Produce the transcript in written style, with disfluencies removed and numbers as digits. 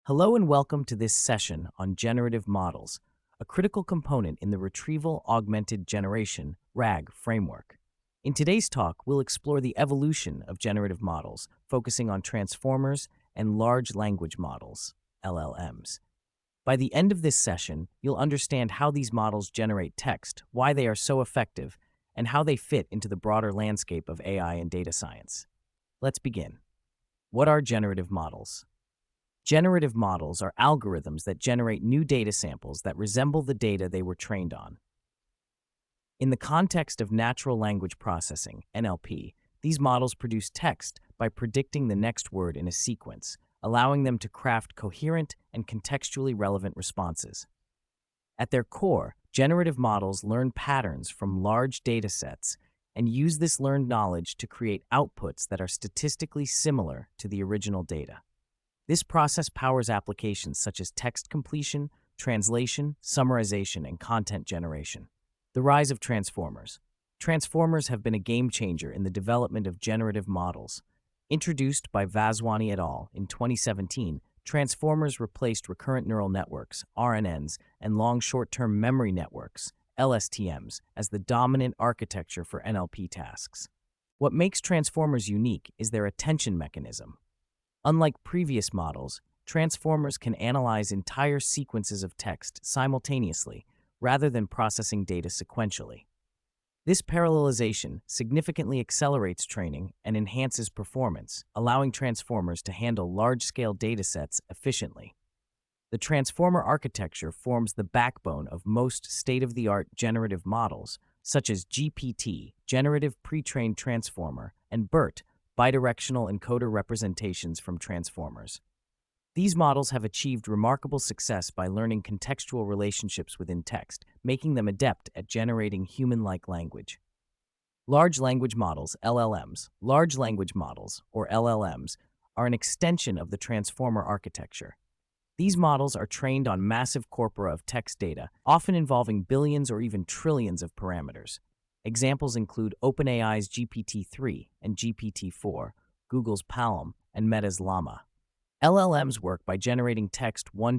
Hello and welcome to this session on generative models, a critical component in the Retrieval-Augmented Generation (RAG) framework. In today's talk, we'll explore the evolution of generative models, focusing on transformers and large language models (LLMs). By the end of this session, you'll understand how these models generate text, why they are so effective, and how they fit into the broader landscape of AI and data science. Let's begin. What are generative models? Generative models are algorithms that generate new data samples that resemble the data they were trained on. In the context of natural language processing, NLP, these models produce text by predicting the next word in a sequence, allowing them to craft coherent and contextually relevant responses. At their core, generative models learn patterns from large data sets and use this learned knowledge to create outputs that are statistically similar to the original data. This process powers applications such as text completion, translation, summarization, and content generation. The rise of transformers. Transformers have been a game changer in the development of generative models. Introduced by Vaswani et al. In 2017, transformers replaced recurrent neural networks, RNNs, and long short-term memory networks, LSTMs, as the dominant architecture for NLP tasks. What makes transformers unique is their attention mechanism. Unlike previous models, transformers can analyze entire sequences of text simultaneously rather than processing data sequentially. This parallelization significantly accelerates training and enhances performance, allowing transformers to handle large-scale datasets efficiently. The transformer architecture forms the backbone of most state-of-the-art generative models, such as GPT, Generative Pre-trained Transformer, and BERT, bidirectional encoder representations from transformers. These models have achieved remarkable success by learning contextual relationships within text, making them adept at generating human-like language. Large language models, LLMs, large language models, or LLMs, are an extension of the transformer architecture. These models are trained on massive corpora of text data, often involving billions or even trillions of parameters. Examples include OpenAI's GPT-3 and GPT-4, Google's Palm, and Meta's LLaMA. LLMs work by generating text one